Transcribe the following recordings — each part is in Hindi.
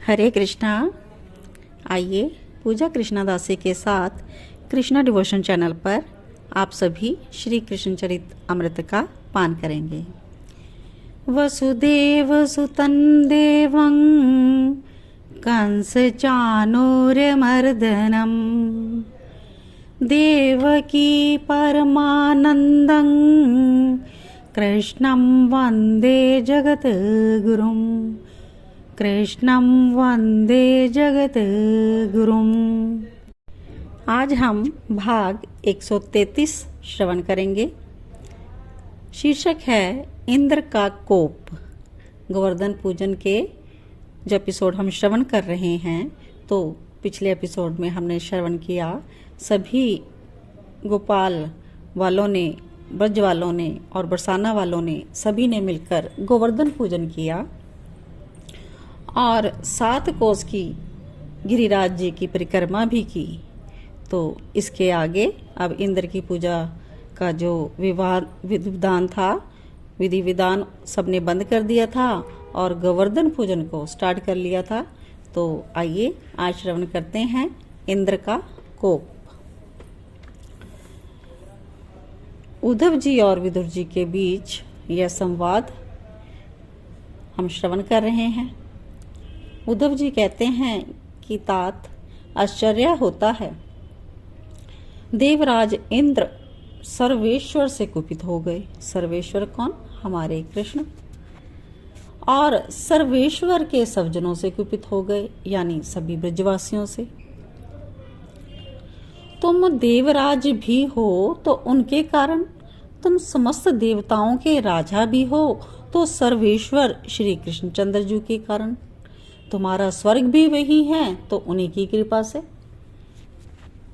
हरे कृष्णा। आइए पूजा कृष्णादासी के साथ कृष्णा डिवोशन चैनल पर आप सभी श्री कृष्ण चरित अमृत का पान करेंगे। वसुदेव सुतं देवं कंस चाणूर्यमर्दनं देवकी परमानन्दं कृष्णं वन्दे जगद्गुरुं कृष्णं वन्दे जगद्गुरुं। आज हम भाग 133 श्रवण करेंगे। शीर्षक है इंद्र का कोप। गोवर्धन पूजन के जो एपिसोड हम श्रवण कर रहे हैं, तो पिछले एपिसोड में हमने श्रवण किया सभी गोपाल वालों ने, ब्रज वालों ने और बरसाना वालों ने सभी ने मिलकर गोवर्धन पूजन किया और 7 कोस की गिरिराज जी की परिक्रमा भी की। तो इसके आगे अब इंद्र की पूजा का जो विधान था, विधि विधान सबने बंद कर दिया था और गोवर्धन पूजन को स्टार्ट कर लिया था। तो आइए आज श्रवण करते हैं इंद्र का कोप। उद्धव जी और विदुर जी के बीच यह संवाद हम श्रवण कर रहे हैं। उद्धव जी कहते हैं कि तात आश्चर्य होता है, देवराज इंद्र सर्वेश्वर से कुपित हो गए। सर्वेश्वर कौन? हमारे कृष्ण। और सर्वेश्वर के सब जनों से कुपित हो गए, यानी सभी ब्रजवासियों से। तुम देवराज भी हो तो उनके कारण, तुम समस्त देवताओं के राजा भी हो तो सर्वेश्वर श्री कृष्णचंद्र जी के कारण। तुम्हारा स्वर्ग भी वही है तो उन्हीं की कृपा से।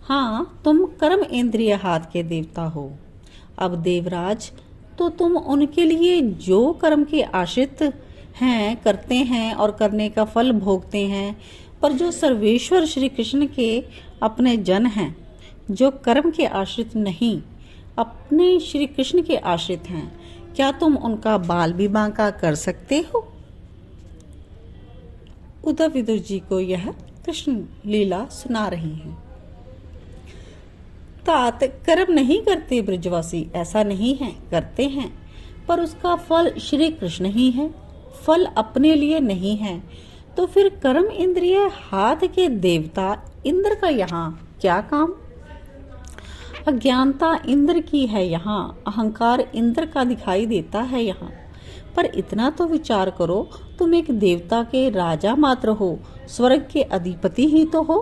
हाँ, तुम कर्म इंद्रिय हाथ के देवता हो। अब देवराज तो तुम उनके लिए जो कर्म के आश्रित हैं करते हैं और करने का फल भोगते हैं, पर जो सर्वेश्वर श्री कृष्ण के अपने जन हैं, जो कर्म के आश्रित नहीं अपने श्री कृष्ण के आश्रित हैं, क्या तुम उनका बाल भी बांका कर सकते हो? उद्धव विदुर जी को यह कृष्ण लीला सुना रही हैं। तात कर्म नहीं करते ब्रजवासी, ऐसा नहीं है, करते हैं, पर उसका फल श्री कृष्ण ही है, फल अपने लिए नहीं है। तो फिर कर्म इंद्रिय हाथ के देवता इंद्र का यहाँ क्या काम? अज्ञानता इंद्र की है यहाँ, अहंकार इंद्र का दिखाई देता है यहाँ। पर इतना तो विचार करो, तुम एक देवता के राजा मात्र हो, स्वर्ग के अधिपति ही तो हो।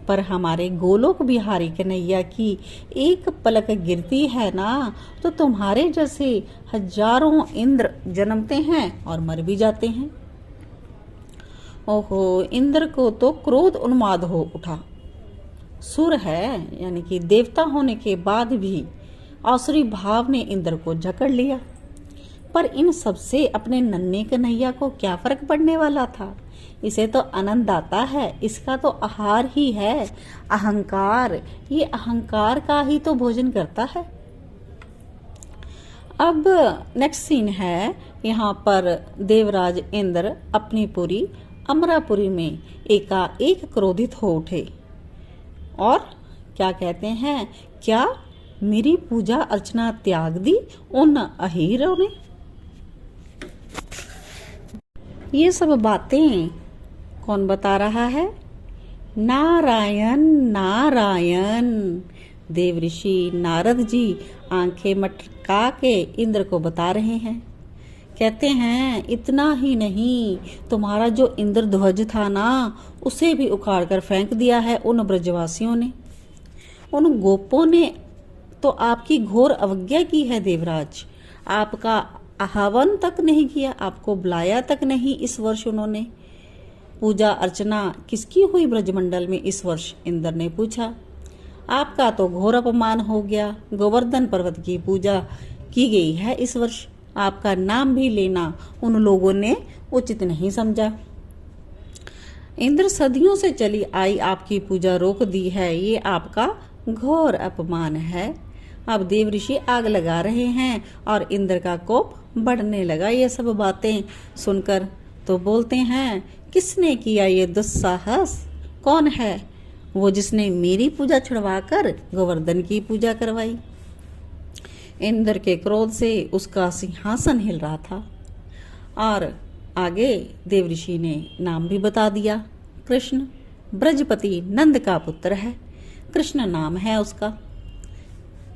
पर हमारे गोलोक बिहारी कन्हैया की एक पलक गिरती है ना, तो तुम्हारे जैसे हजारों इंद्र जन्मते हैं और मर भी जाते हैं। ओहो, इंद्र को तो क्रोध उन्माद हो उठा। सुर है, यानी कि देवता होने के बाद भी आसुरी भाव ने इंद्र को जकड़ लिया। पर इन सबसे अपने नन्हे कन्हैया को क्या फर्क पड़ने वाला था? इसे तो आनंद आता है, इसका तो आहार ही है अहंकार। ये अहंकार का ही तो भोजन करता है। अब नेक्स्ट सीन है, यहाँ पर देवराज इंद्र अपनी पुरी अमरापुरी में एकाएक क्रोधित हो उठे और क्या कहते हैं, क्या मेरी पूजा अर्चना त्याग दी उन अहीरों ने? ये सब बातें कौन बता रहा है? नारायण नारायण। देव ऋषि नारद जी आंखें मटका के इंद्र को बता रहे हैं। कहते हैं इतना ही नहीं, तुम्हारा जो इंद्र ध्वज था ना, उसे भी उखाड़ कर फेंक दिया है उन ब्रजवासियों ने। उन गोपों ने तो आपकी घोर अवज्ञा की है देवराज। आपका आह्वान तक नहीं किया, आपको बुलाया तक नहीं इस वर्ष उन्होंने। पूजा अर्चना किसकी हुई ब्रजमंडल में इस वर्ष? इंद्र ने पूछा। आपका तो घोर अपमान हो गया। गोवर्धन पर्वत की पूजा की गई है इस वर्ष, आपका नाम भी लेना उन लोगों ने उचित नहीं समझा। इंद्र सदियों से चली आई आपकी पूजा रोक दी है, ये आपका घोर अपमान है। अब देव ऋषि आग लगा रहे हैं और इंद्र का कोप बढ़ने लगा। ये सब बातें सुनकर तो बोलते हैं किसने किया ये दुस्साहस? कौन है वो जिसने मेरी पूजा छुड़वाकर गोवर्धन की पूजा करवाई? इंद्र के क्रोध से उसका सिंहासन हिल रहा था। और आगे देवऋषि ने नाम भी बता दिया। कृष्ण ब्रजपति नंद का पुत्र है, कृष्ण नाम है उसका।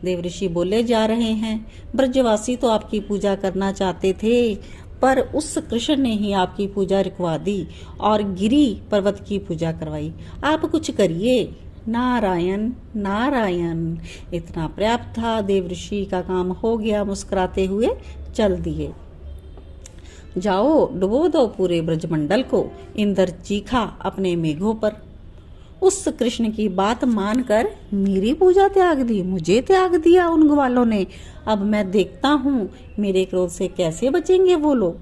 देवऋषि बोले जा रहे हैं, ब्रजवासी तो आपकी पूजा करना चाहते थे, पर उस कृष्ण ने ही आपकी पूजा रुकवा दी और गिरी पर्वत की पूजा करवाई। आप कुछ करिए। नारायण नारायण। इतना पर्याप्त था। देवऋषि का काम हो गया। मुस्कुराते हुए चल दिए। जाओ डुबो दो पूरे ब्रजमंडल को। इंद्र चीखा अपने मेघों पर। उस कृष्ण की बात मानकर मेरी पूजा त्याग दी, मुझे त्याग दिया उन ग्वालों ने। अब मैं देखता हूँ मेरे क्रोध से कैसे बचेंगे वो लोग।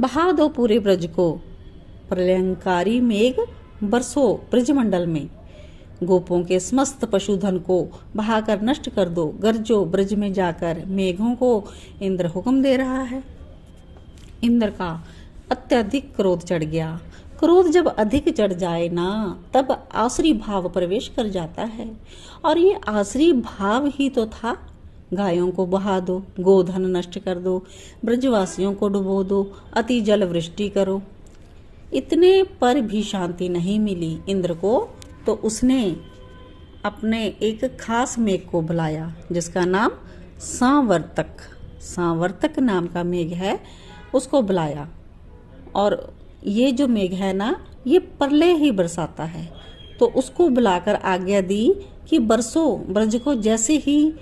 बहा दो पूरे ब्रज को। प्रलयंकारी मेघ बरसो ब्रजमंडल में। गोपों के समस्त पशुधन को बहाकर नष्ट कर दो। गरजो ब्रज में जाकर। मेघों को इंद्र हुक्म दे रहा है। इंद्र का अत्यधिक क्रोध चढ़ गया। क्रोध जब अधिक चढ़ जाए ना, तब आसुरी भाव प्रवेश कर जाता है। और ये आसुरी भाव ही तो था। गायों को बहा दो, गोधन नष्ट कर दो, ब्रजवासियों को डुबो दो, अति जल वृष्टि करो। इतने पर भी शांति नहीं मिली इंद्र को, तो उसने अपने एक खास मेघ को बुलाया, जिसका नाम सांवर्तक नाम का मेघ है, उसको बुलाया। और ये जो मेघ है ना, ये प्रलय ही बरसाता है। तो उसको बुलाकर आज्ञा दी कि बरसो ब्रज को, जैसे ही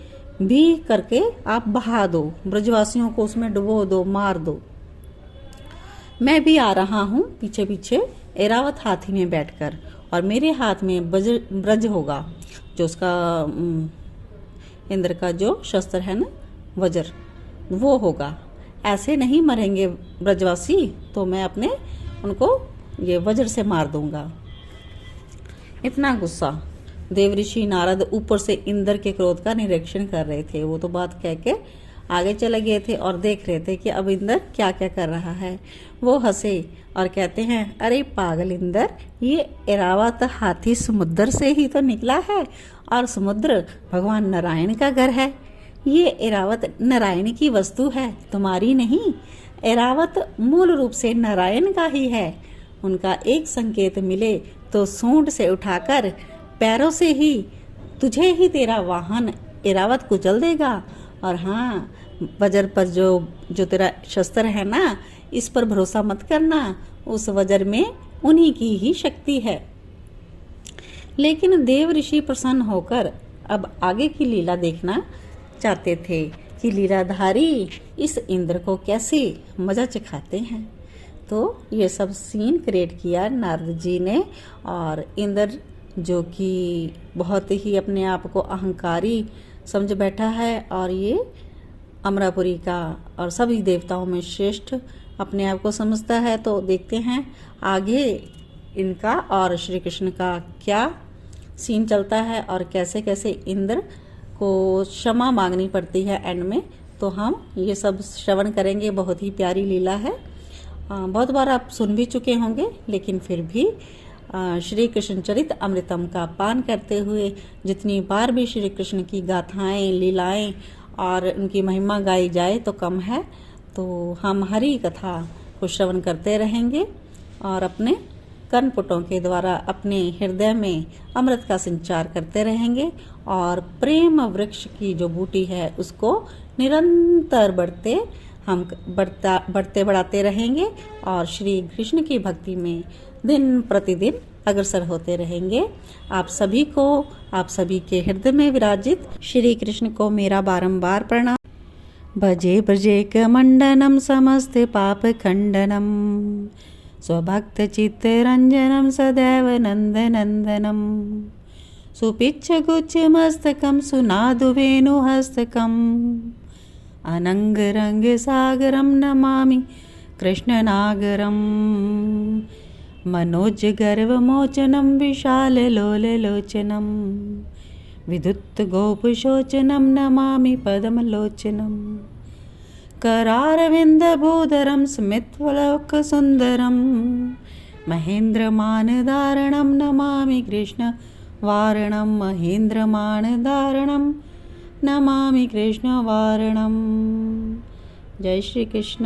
भी करके आप बहा दो, ब्रजवासियों को उसमें डुबो दो, मार दो। मैं भी आ रहा हूँ पीछे पीछे ऐरावत हाथी में बैठकर, और मेरे हाथ में ब्रज होगा, जो उसका इंद्र का जो शस्त्र है ना, वज्र, वो होगा। ऐसे नहीं मरेंगे ब्रजवासी, तो मैं अपने उनको ये वज्र से मार दूंगा। इतना गुस्सा। देवऋषि नारद ऊपर से इंद्र के क्रोध का निरीक्षण कर रहे थे। वो तो बात कह के आगे चले गए थे और देख रहे थे कि अब इंद्र क्या क्या कर रहा है। वो हंसे और कहते हैं, अरे पागल इंद्र, ये ऐरावत हाथी समुद्र से ही तो निकला है, और समुद्र भगवान नारायण का घर है। ये ऐरावत नारायण की वस्तु है, तुम्हारी नहीं। ऐरावत मूल रूप से नारायण का ही है। उनका एक संकेत मिले तो सूंड से उठाकर पैरों से ही तुझे ही तेरा वाहन ऐरावत कुचल देगा। और हाँ, वज्र पर जो तेरा शस्त्र है ना, इस पर भरोसा मत करना, उस वज्र में उन्हीं की ही शक्ति है। लेकिन देव ऋषि प्रसन्न होकर अब आगे की लीला देखना चाहते थे कि लीलाधारी इस इंद्र को कैसे मजा चखाते हैं। तो ये सब सीन क्रिएट किया नारद जी ने। और इंद्र, जो कि बहुत ही अपने आप को अहंकारी समझ बैठा है, और ये अमरापुरी का और सभी देवताओं में श्रेष्ठ अपने आप को समझता है। तो देखते हैं आगे इनका और श्री कृष्ण का क्या सीन चलता है, और कैसे कैसे इंद्र को क्षमा मांगनी पड़ती है एंड में। तो हम ये सब श्रवण करेंगे। बहुत ही प्यारी लीला है। बहुत बार आप सुन भी चुके होंगे, लेकिन फिर भी श्री कृष्ण चरित अमृतम का पान करते हुए जितनी बार भी श्री कृष्ण की गाथाएं, लीलाएं और उनकी महिमा गाई जाए तो कम है। तो हम हरि कथा को श्रवण करते रहेंगे और अपने कर्णपुटों के द्वारा अपने हृदय में अमृत का संचार करते रहेंगे, और प्रेम वृक्ष की जो बूटी है उसको निरंतर बढ़ते बढ़ाते रहेंगे, और श्री कृष्ण की भक्ति में दिन प्रतिदिन अग्रसर होते रहेंगे। आप सभी को, आप सभी के हृदय में विराजित श्री कृष्ण को मेरा बारंबार प्रणाम। भजे ब्रजेक मंडनम समस्त पाप खंडनम, स्वभक्त चित्त रंजनम सदैव नंद नंदनम, सुपिच्छ गुच्छ मस्तकम सुनादु वेणु हस्तकम, अनंग रंग सागरम नमामि कृष्ण नागरम, मनोज गर्व मोचनम विशाल लोल लोचनम, विद्युत गोप शोचनम नमामि पदम लोचनम, करारविन्दभूधरं स्मितलोकसुन्दरं महेन्द्रमानधारणं नमामि कृष्णवारणं महेन्द्रमानधारणं नमामि कृष्णवारणं। जय श्री कृष्ण।